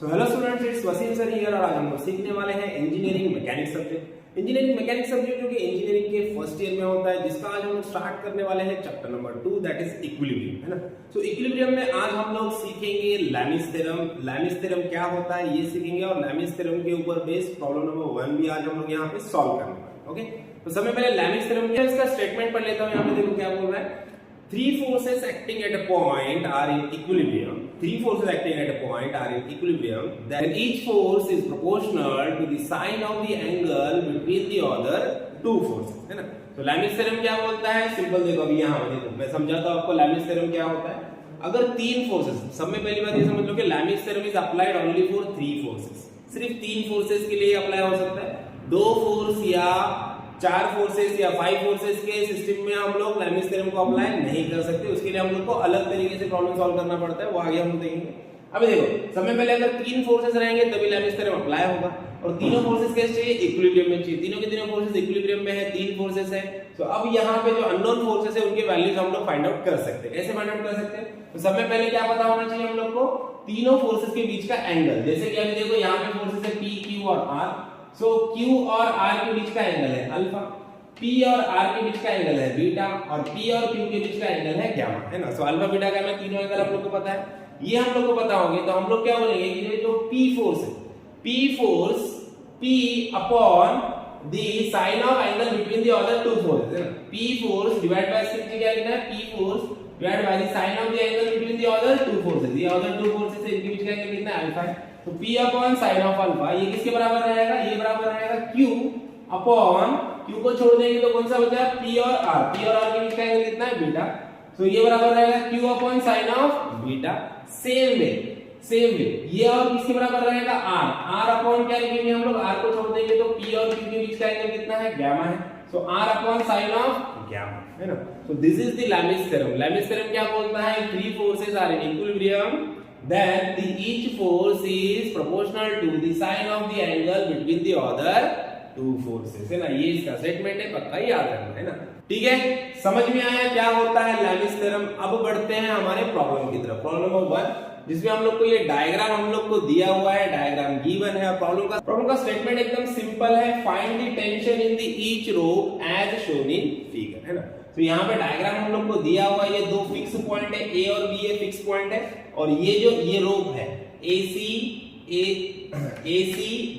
So hello students, it's Waseem sir here और आज हम लोग सीखने वाले हैं engineering mechanics subject. Engineering mechanics subject जो कि इंजीनियरिंग के फर्स्ट ईयर में होता है, जिसका आज हम लोग स्टार्ट करने वाले हैं chapter number 2 that is equilibrium, है ना। सो इक्विलिब्रियम में आज हम लोग सीखेंगे लैमिस थ्योरम। लैमिस थ्योरम क्या होता है ये सीखेंगे और लैमिस थ्योरम के ऊपर बेस्ड प्रॉब्लम नंबर 1 भी आज हम लोग यहाँ पे सॉल्व करने वाले हैं। ओके, तो सबसे पहले लैमिस थ्योरम क्या है इसका स्टेटमेंट पढ़ लेता हूँ। यहाँ पे देखो क्या बोल रहा है। Three forces acting at a point are in equilibrium. Three forces acting at a point are in equilibrium. Then each force is proportional to the sine of the angle between the other two forces. है ना। तो Lami's theorem क्या बोलता है? Simple देखो, अभी यहाँ देखो मैं समझाता हूँ आपको लैमिस थ्योरम क्या होता है। अगर तीन फोर्सेस, सब में पहली बात ये समझ लो कि Lami's theorem is applied only for three forces. सिर्फ तीन फोर्सेस के लिए अप्लाई हो सकता है। दो फोर्स या चार फोर्सेस या फाइव फोर्सेस के सिस्टम में हम लोग लैमिस थ्योरम को अप्लाई नहीं कर सकते। उसके लिए हम लोग को अलग तरीके से प्रॉब्लम सॉल्व करना पड़ता है, वो आगे हम देखेंगे। अभी देखो, सबसे पहले अगर तीन फोर्सेस रहेंगे तभी लैमिस थ्योरम अप्लाई होगा, और तीनों फोर्सेस कैसे चाहिए? इक्विलिब्रियम में चाहिए। तीनों के तीनों फोर्सेस इक्विलिब्रियम में है, तीन फोर्सेस है। तो अब यहाँ पे जो अननोन फोर्सेस है उनके वैल्यूज हम लोग फाइंड आउट कर सकते हैं। कैसे फाइंड आउट कर सकते हैं? तो सबसे पहले क्या पता होना चाहिए हम लोग को? तीनों फोर्सेस के बीच का एंगल। जैसे कि अभी देखो यहाँ पे फोर्सेस है P, Q और R। सो Q और R के बीच का एंगल है अल्फा, P और R के बीच का एंगल है बीटा, और P और Q के बीच का एंगल है गामा, है ना। सो अल्फा बीटा गामा तीनों एंगल आप लोग को पता है। ये हम लोग को पता होंगे तो हम लोग क्या बोलेंगे कि ये जो P फोर्स है, P force P upon the sine of angle between the other two forces, है ना। P force divide by simply क्या लिखना है? P force divide by the sine of the angle between the other two forces. ये other two forces है, इनके बीच का angle कितना है? अल्फा है। तो P upon sine of alpha ये किसके बराबर रहेगा? ये बराबर रहेगा Q अपॉन, Q को छोड़ देंगे तो कौन सा बचा? P और R। P और R के बीच का एंगल कितना है? बीटा। तो ये बराबर रहेगा Q upon sine of beta. Same way ये और किसके बराबर रहेगा? R अपॉन क्या लिखेंगे हम लोग? R को छोड़ देंगे तो P और Q के बीच का एंगल कितना है? गामा है। So R upon sine of gamma, है ना। So this is the Lami's theorem. Lami's theorem क्या बोलता है? Three forces are in equilibrium, then each force is proportional to the sine of the angle between the other two forces, है ना। ये इसका statement है, पक्का याद रखना, है ना। ठीक है, समझ में आया क्या होता है लैमिस थ्योरम। अब बढ़ते हैं हमारे प्रॉब्लम की तरफ। प्रॉब्लम नंबर 1, जिसमें हम लोग को ये डायग्राम हम लोग को दिया हुआ है, डायग्राम गिवन है। प्रॉब्लम का स्टेटमेंट एकदम सिंपल है। Find the tension in the each rope as shown in figure, है ना। तो यहाँ पे डायग्राम हम लोग को दिया हुआ है। ये दो फिक्स पॉइंट है, A और B, ये फिक्स पॉइंट है, और ये जो ये रोप है AC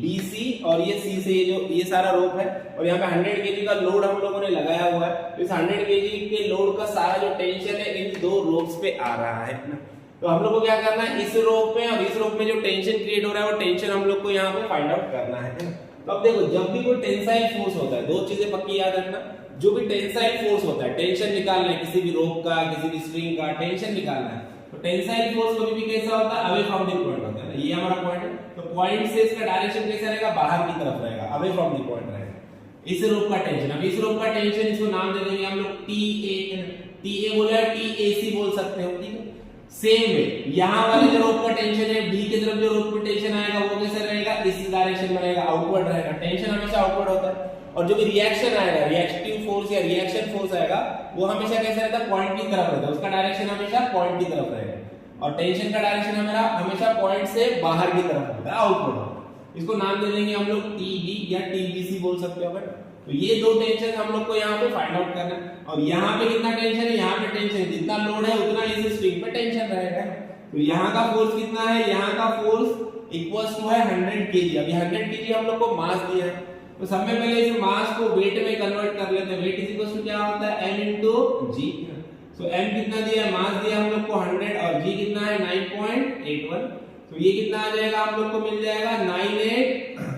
BC और ये C से ये सारा रोप है, और यहाँ पे 100 kg का लोड हम लोगों ने लगाया हुआ है। तो इस 100 kg के लोड का सारा जो टेंशन है इन दो रोप्स पे आ रहा है ना। तो हम लोग को क्या करना है? इस रोप में और इस रोप में जो टेंशन क्रिएट हो रहा है वो टेंशन हम लोग को यहाँ पे फाइंड आउट करना है ना। तो अब देखो, जब भी कोई टेंसाइल फोर्स होता है, दो चीजें पक्की याद रखना। जो भी टेंसाइल फोर्स होता है, टेंशन निकालना है किसी भी रोप का, किसी भी स्ट्रिंग का टेंशन निकालना है, तो टेंसाइल फोर्स कभी भी कैसा होता है? अवे फ्रॉम द पॉइंट होता है ना। ये हमारा पॉइंट है, तो पॉइंट से इसका डायरेक्शन कैसा रहेगा? बाहर की तरफ रहेगा, अवे फ्रॉम द पॉइंट रहेगा। इस रोप का टेंशन, अब इस रोप का टेंशन इसको नाम दे देंगे हम लोग TA बोला, TAC बोल सकते हो, ठीक है। सेम वे यहाँ वाले जो रोप का टेंशन है, B की तरफ जो रोप का टेंशन आएगा वो कैसे रहेगा? इस डायरेक्शन में रहेगा, आउटवर्ड रहेगा। टेंशन हमेशा आउटवर्ड होता है, और जो भी रिएक्शन आएगा, रिएक्टिव फोर्स या रिएक्शन फोर्स आएगा, वो हमेशा कैसे रहता है? पॉइंट की तरफ रहता है। उसका डायरेक्शन हमेशा पॉइंट की तरफ रहेगा, और टेंशन का डायरेक्शन हमेशा पॉइंट से बाहर की तरफ होता है, आउटवर्ड। इसको नाम दे देंगे हम लोग TB या TBC बोल सकते हो। तो ये दो टेंशन हम लोग को यहाँ पे फाइंड आउट करना है। और यहाँ पे कितना टेंशन है? यहाँ पे टेंशन है, जितना लोड है उतना इस स्ट्रिंग पे टेंशन रहेगा। तो यहाँ का फोर्स कितना है? यहाँ का फोर्स इक्वल्स टू है 100 kg। अभी 100 kg हम लोग को मास दिया है, तो सब में पहले इस मास को वेट में कन्वर्ट कर लेते हैं। वेट इज इक्वल टू क्या होता है? m into g। सो m कितना दिया है? मास दिया हम लोग को 100, और g कितना है? 9.81। तो ये कितना आ जाएगा? हम लोग को मिल जाएगा 98,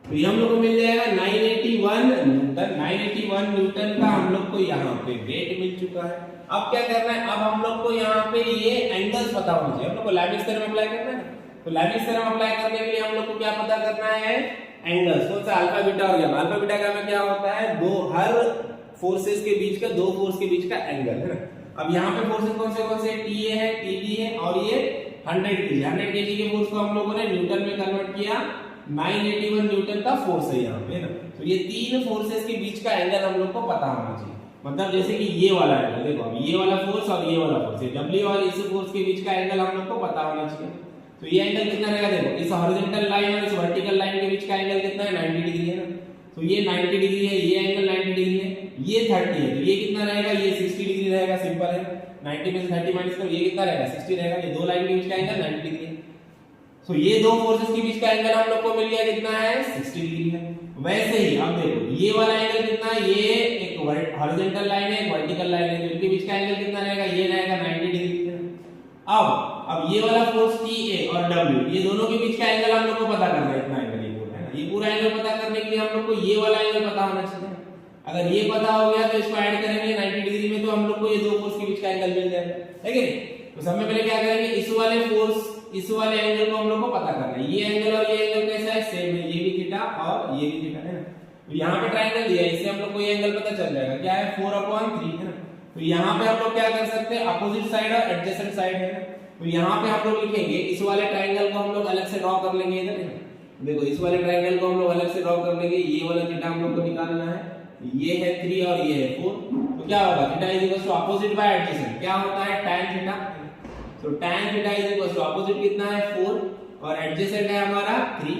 तो ये हम लोग को मिल जाएगा 981 न्यूटन। 981 न्यूटन का हम लोग को यहाँ पे वेट मिल चुका है। अब क्या करना है? अब हम लोग को यहाँ पे ये एंगल्स पता होना चाहिए। हम लोग को लैमिस थ्योरम अप्लाई करना है ना, तो लैमिस थ्योरम अप्लाई करने के लिए हम लोग को क्या पता करना है? एंगल्स। कौन सा? अल्फा बीटा और गामा। अल्फा बीटा गामा क्या होता है? हर फोर्सेस के बीच का, दो फोर्स के बीच का एंगल, है ना। अब यहाँ पे फोर्सेस कौन से TA है, TB है, और ये 100 kg के फोर्स को हम लोगों ने न्यूटन में कन्वर्ट किया। 981 न्यूटन का फोर्स है यहाँ पे ना। तो ये तीन फोर्सेस के बीच का एंगल हम लोग को पता होना चाहिए। मतलब जैसे कि ये वाला एंगल देखो, अब ये वाला फोर्स और ये वाला फोर्स, डब्ल्यू और इस फोर्स के बीच का एंगल हम लोग को पता होना चाहिए। तो ये एंगल कितना रहेगा, देखो इस हॉरिजॉन्टल लाइन और इस वर्टिकल लाइन के बीच का एंगल कितना है, 90 डिग्री है ना। तो ये 90 डिग्री है, ये एंगल 90 डिग्री है, ये 30 है, तो ये कितना रहेगा, ये 60 डिग्री रहेगा। सिंपल है, 90 में से 30 माइनस करो, ये कितना रहेगा, 60 रहेगा। ये दो लाइन के बीच का एंगल 90 डिग्री है। तो ये दो फोर्सेस के बीच का एंगल हम लोग को मिल गया कितना है, 60 डिग्री है। वैसे ही अब देखो ये वाला एंगल कितना है, ये एक हॉरिजॉन्टल लाइन है, एक वर्टिकल लाइन है, तो इनके बीच का एंगल कितना रहेगा, ये रहेगा 90 डिग्री। अब ये वाला फोर्स TA और W, ये दोनों के बीच का एंगल हम लोग को पता करना है, इतना एंगल ये पूरा है ना। ये पूरा एंगल पता करने के लिए हम लोग को ये वाला एंगल पता होना चाहिए। अगर ये पता हो गया तो इसको ऐड करेंगे 90 डिग्री में, तो हम लोग को ये दो फोर्स के बीच का एंगल मिल जाएगा, है कि नहीं। तो सबसे पहले क्या करेंगे, इस वाले फोर्स, इस वाले एंगल को हम लोग को पता करना है। ये एंगल और ये एंगल कैसा है, सेम है, ये भी थीटा और ये भी थीटा है ना। तो यहाँ पे ट्रायंगल दिया है, इससे हम लोग को ये एंगल पता चल जाएगा, क्या है 4/3 है ना। तो यहाँ पे हम लोग क्या कर सकते हैं, अपोजिट साइड और एडजेसेंट साइड है ना। तो यहाँ पे हम लोग लिखेंगे, इस वाले ट्रायंगल को हम लोग अलग से ड्रॉ कर लेंगे इधर, देखो इस वाले ट्रायंगल को हम लोग अलग से ड्रॉ कर लेंगे। ये वाला थीटा हम लोग को निकालना है, ये है 3 और ये है 4। तो क्या होगा, theta is equal to opposite by adjacent, क्या होता है tan थीटा। तो tan theta is equal to opposite कितना है 4 और एडजेसेंट है हमारा 3।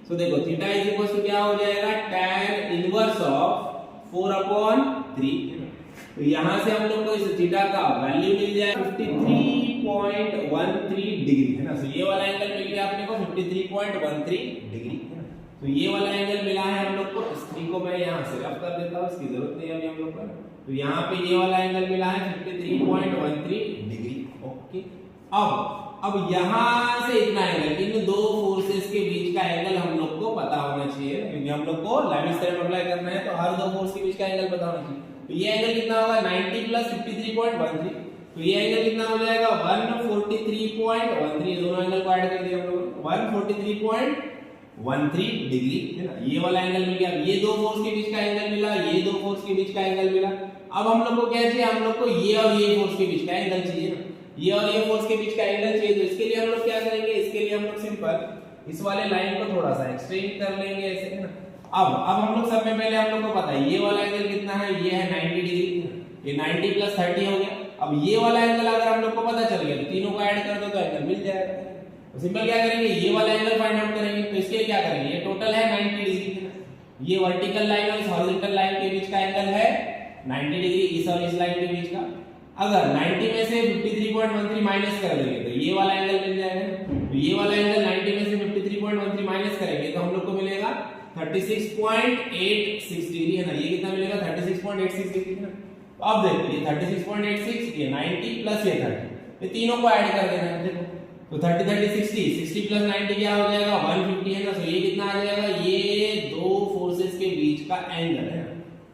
तो देखो थीटा इज इक्वल टू क्या हो जाएगा, tan इनवर्स ऑफ 4/3। तो यहां से हम लोग को इस थीटा का वैल्यू मिल जाएगा 53.13 डिग्री है ना। तो ये वाला एंगल मिल गया अपने को 53.13 डिग्री है ना। तो ये वाला एंगल मिला है हम लोग को। इस 3 को मैं यहां से रफ कर देता हूं, इसकी जरूरत नहीं है अभी हम लोग को। तो यहां पे ये वाला एंगल मिला है 53.13 डिग्री। ओके, अब यहां से इतना एंगल, इन दो फोर्सेस के बीच का एंगल हम लोग को पता होना चाहिए, क्योंकि हम लोग को लेविस थ्योरम अप्लाई करना है, तो हर दो फोर्स के बीच का एंगल पता होना चाहिए। तो ये एंगल कितना होगा, 90 प्लस 53.13। तो ये एंगल कितना हो जाएगा, 143.13। दोनों एंगल को ऐड कर दिया हम लोग, 143.13 डिग्री है ना। ये वाला एंगल मिल गया। ये दो फोर्स के बीच का एंगल मिला, ये दो फोर्स के बीच का एंगल मिला। अब हम लोग को क्या चाहिए, हम लोग को ये और ये फोर्स के बीच का एंगल चाहिए ना। ये और ये फोर्स के बीच का एंगल चाहिए, तो इसके लिए हम लोग क्या करेंगे, इसके लिए हम लोग सिंपल इस वाले लाइन को थोड़ा सा एक्सटेंड कर लेंगे ऐसे है ना। अब हम लोग सब में पहले हम लोग को पता है ये वाला एंगल कितना है, ये है 90 डिग्री, ये 90 प्लस 30 हो गया। अब ये वाला एंगल अगर हम लोग को पता चल गया, तो तीनों को ऐड कर दो तो एंगल मिल जाएगा। तो सिंपल क्या करेंगे, ये वाला एंगल फाइंड आउट करेंगे। तो इसके लिए क्या करेंगे, ये टोटल है 90 डिग्री, ये वर्टिकल लाइन और इस हॉरिजॉन्टल लाइन के बीच का एंगल है 90 डिग्री, इस और इस लाइन के बीच का। अगर 90 में से 53.13 माइनस कर देंगे तो ये वाला एंगल मिल जाएगा। तो ये वाला एंगल 90 में से 53.13 माइनस करेंगे तो हम लोग को मिलेगा 36.86 डिग्री है ना। ये कितना मिलेगा, 36.86 डिग्री है ना। तो अब देखो ये 36.86, ये 90 प्लस ये 30, ये तीनों को ऐड कर देना है। देखो तो 30 30 60 प्लस 90 क्या हो जाएगा, 150 है ना। तो ये कितना आ जाएगा, ये दो फोर्सेस के बीच का एंगल है ना।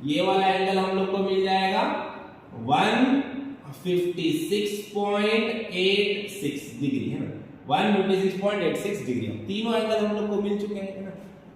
ये वाला एंगल हम लोग को मिल जाएगा 156.86 डिग्री है ना, 156.86 डिग्री। तीनों एंगल हम लोग को मिल चुके हैं ना।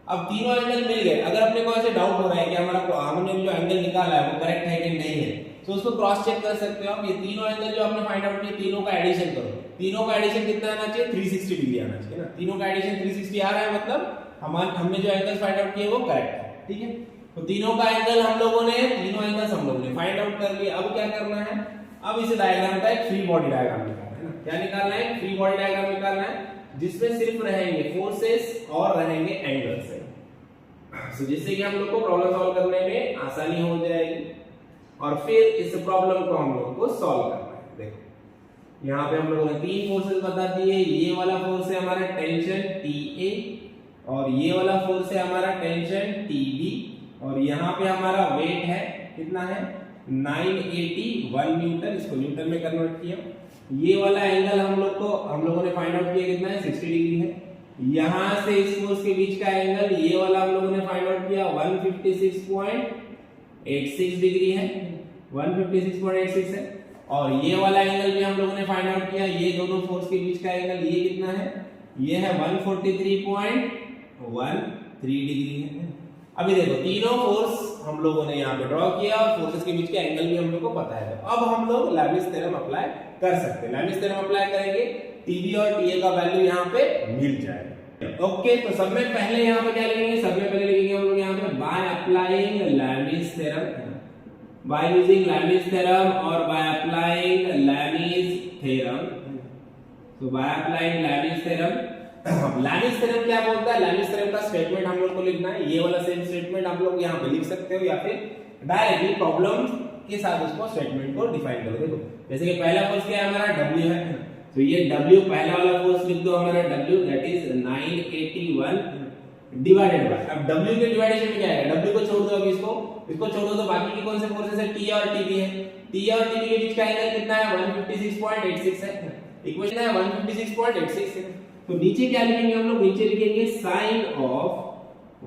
अब तीनों एंगल मिल गए, अगर अपने को ऐसे डाउट हो रहा है कि हमने जो एंगल निकाला है वो करेक्ट है कि नहीं है, तो उसको क्रॉस चेक कर सकते हो आप। ये तीनों एंगल जो आपने फाइंड आउट किए, तीनों का एडिशन करो। तीनों का एडिशन कितना आना चाहिए, 360 डिग्री आना चाहिए ना। तीनों का एडिशन 360 आ रहा है, मतलब हमने जो एंगल फाइंड आउट किए वो करेक्ट है, ठीक है। तो तीनों का एंगल हम लोगों ने, तीनों एंगल्स हम लोगों ने फाइंड आउट कर लिए। अब क्या करना है, अब इस डायग्राम का एक फ्री बॉडी डायग्राम निकालना है ना। क्या निकालना है, फ्री बॉडी डायग्राम निकालना है, जिसमें सिर्फ रहेंगे फोर्सेस और रहेंगे एंगल्स है। तो जिससे कि हम लोग को प्रॉब्लम सॉल्व करने में आसानी हो जाएगी। और फिर इस प्रॉब्लम को हम लोग को सॉल्व करना है। देखो यहाँ पे हम लोगों ने तीन फोर्सेस बता दिए। ये वाला फोर्स है हमारा टेंशन TA, और ये वाला फोर्स है हमारा टेंशन TB, और यहाँ पे हमारा वेट है कितना है 981 न्यूटन, इसको न्यूटन में कन्वर्ट किया। ये वाला एंगल हम लोगों ने फाइंड आउट किया कितना है 60 डिग्री है। यहां से इस फोर्स के बीच का एंगल ये वाला हम लोगों ने फाइंड आउट किया 156.86 डिग्री है, 156.86 है। और ये वाला एंगल भी हम लोगों ने फाइंड आउट किया, ये दोनों फोर्स के बीच का एंगल ये कितना है, ये है 143.13 डिग्री है। अभी देखो तीनों फोर्स हम लोगों ने यहाँ पे ड्रॉ किया, और फोर्सेस के बीच के एंगल भी हम लोग को पता है। अब हम लोग लेविस थ्योरम अप्लाई कर सकते हैं। लेविस थ्योरम अप्लाई करेंगे, TB और TA का वैल्यू यहाँ पे मिल जाएगा। ओके, तो सब में पहले यहाँ पे क्या लिखेंगे, सब में पहले लिखेंगे हम लोग यहाँ पे by applying Lami's theorem. By using Lami's theorem और बाय अप्लाइंग लैमिस थ्योरम। तो by applying Lami's theorem, Lami's theorem क्या बोलता है, लैमिस थ्योरम का स्टेटमेंट हम लोग को लिखना है, ये वाला सेम स्टेटमेंट आप लोग यहाँ पे लिख सकते हो या फिर डायरेक्टली प्रॉब्लम के साथ उसको स्टेटमेंट को डिफाइन करो। देखो जैसे कि पहला फोर्स क्या है हमारा W है, तो ये W पहला वाला फोर्स लिख दो हमारा W that is 981 divided bye, अब W के डिवाइडेशन में क्या आएगा, W को छोड़ दो, अब इसको छोड़ दो तो बाकी की कौन से फोर्सेस है, T और TB है, T और TB के बीच का एंगल कितना है 156.86 है, इक्वेशन है 156.86 है। तो नीचे क्या लिखेंगे हम लोग, नीचे लिखेंगे sine of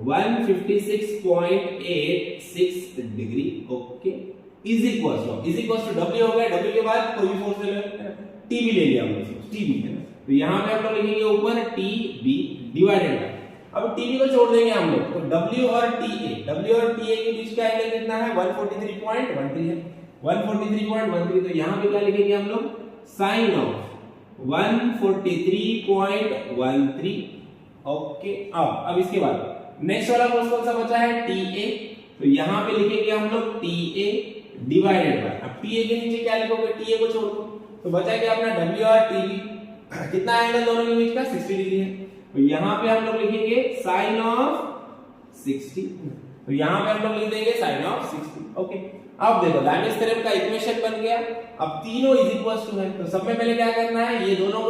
156.86 degree, okay, is equal to W हो गया, W के बाद कोई भी फोर्स ले लो, TB ले लिया हमने, TB है ना, तो यहां पे हम लोग लिखेंगे ऊपर TB डिवाइडेड बाय, अब TB को छोड़ देंगे हम लोग, तो W और TA के बीच का एंगल कितना है 143.13 है, 143.13, तो यहां पे क्या लिखेंगे हम लोग, साइन ऑफ 143.13, ओके। अब इसके बाद नेक्स्ट वाला फोर्स कौन सा बचा है, TA, तो यहां पे लिखेंगे हम लोग TA डिवाइडेड बाय, अब TA के नीचे क्या लिखोगे, TA को छोड़ दो, तो बचा क्या अपना W और TB, कितना एंगल दोनों के बीच का 60 डिग्री है, तो यहां पे हम लोग लिखेंगे साइन ऑफ 60, तो यहां पे हम लोग लिख देंगे साइन ऑफ 60, ओके। अब देखो लैमिस थ्योरम का इक्वेशन बन गया, अब तीनों इज इक्वल्स टू है, तो सब में पहले क्या करना है, ये दोनों को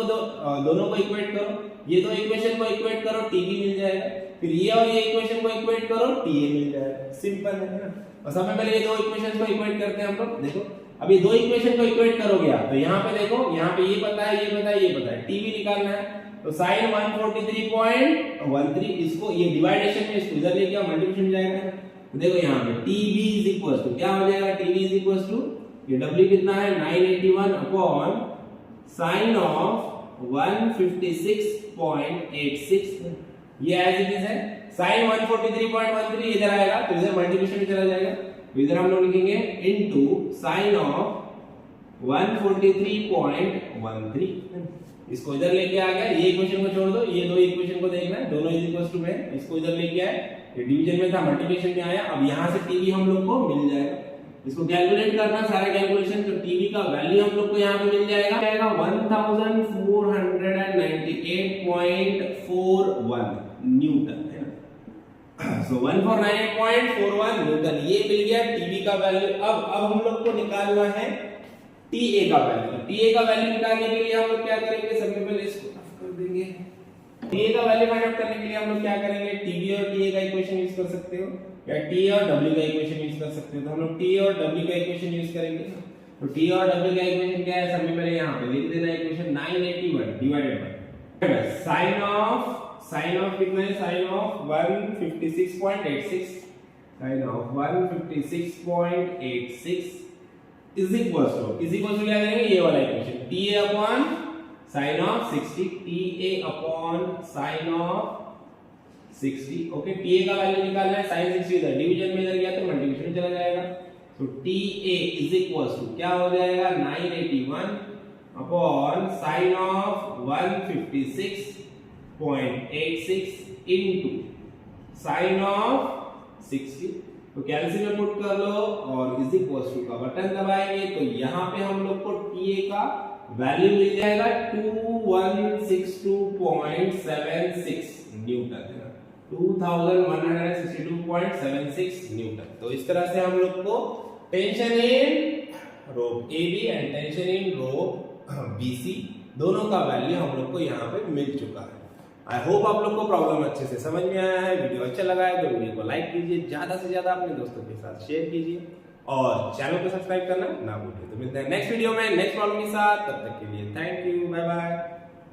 इक्वेट करो, ये दो इक्वेशन को इक्वेट करो, TB मिल जाएगा, फिर ये और ये इक्वेशन को इक्वेट करो, TA मिल जाएगा, सिंपल है ना। और सब में पहले ये दो इक्वेशंस को इक्वेट करते हैं हम लोग, देखो अब ये दो इक्वेशन को इक्वेट करोगे आप, तो यहाँ पे देखो, यहाँ पे ये पता है, ये पता है, ये पता है, TB निकालना है, तो sin 143.13, इसको ये डिवाइडेशन में इसको इधर लेके आओ, मल्टीप्लिकेशन में जाएगा, तो देखो यहाँ पे TB इज इक्वल टू क्या हो जाएगा, TB इज इक्वल टू ये W कितना है 981 अपॉन साइन ऑफ 156.86, ये एज इट इज है, sin 143.13 इधर आएगा तो इधर मल्टीप्लिकेशन में चला जाएगा, तो इधर हम लोग लिखेंगे इनटू साइन ऑफ 143.13, इसको इधर लेके आ गया, ये इक्वेशन को छोड़ दो, ये दो इक्वेशन को देखना है, दोनों इज इक्वल टू में, इसको इधर लेके आए, ये डिवीजन में था मल्टीप्लिकेशन में आया, अब यहां से TB हम लोग को मिल जाएगा, इसको कैलकुलेट करना सारा कैलकुलेशन, तो TB का वैल्यू हम लोग को यहां पे मिल जाएगा 1498.41 न्यूटन है ना, सो 1498.41 न्यूटन ये मिल गया TB का वैल्यू। अब हम लोग को निकालना है TA का वैल्यू, TA का वैल्यू निकालने के लिए हम लोग क्या करेंगे, सबसे पहले इसको रफ कर देंगे, TA का वैल्यू फाइंड आउट करने के लिए हम लोग क्या करेंगे, TB और TA का इक्वेशन यूज कर सकते हो या T और W का इक्वेशन यूज कर सकते हो, तो हम लोग T और W का इक्वेशन यूज करेंगे, तो T और W का इक्वेशन क्या है, सबसे पहले यहां पे लिख देना equation 981 divided by sine of कितना है, sine of 156.86, sine of 156.86 is equal to क्या करेंगे, ये वाला equation TA upon sine of 60, TA upon sine of 60, okay. TA का वैल्यू निकालना है, sin 60 इधर डिवीजन में इधर गया तो मल्टीप्लिकेशन में चला जाएगा, तो TA इज इक्वल टू क्या हो जाएगा 981 upon sine of 156.86 into sine of 60, तो कैलकुलेटर में पुट कर लो और इज इक्वल टू का बटन दबाएंगे, तो यहां पे हम लोग को TA का वैल्यू मिल जाएगा 2162.76 न्यूटन है, 2162.76 न्यूटन। तो इस तरह से हम लोग को tension in rope AB and tension in rope BC दोनों का वैल्यू हम लोग को यहाँ पे मिल चुका है। आई होप आप लोग को प्रॉब्लम अच्छे से समझ में आया है, वीडियो अच्छा लगा है तो वीडियो को लाइक कीजिए, ज्यादा से ज्यादा अपने दोस्तों के साथ शेयर कीजिए और चैनल को सब्सक्राइब करना ना भूलिए। तो मिलते हैं नेक्स्ट वीडियो में नेक्स्ट प्रॉब्लम के साथ, तब तक के लिए थैंक यू, बाय बाय।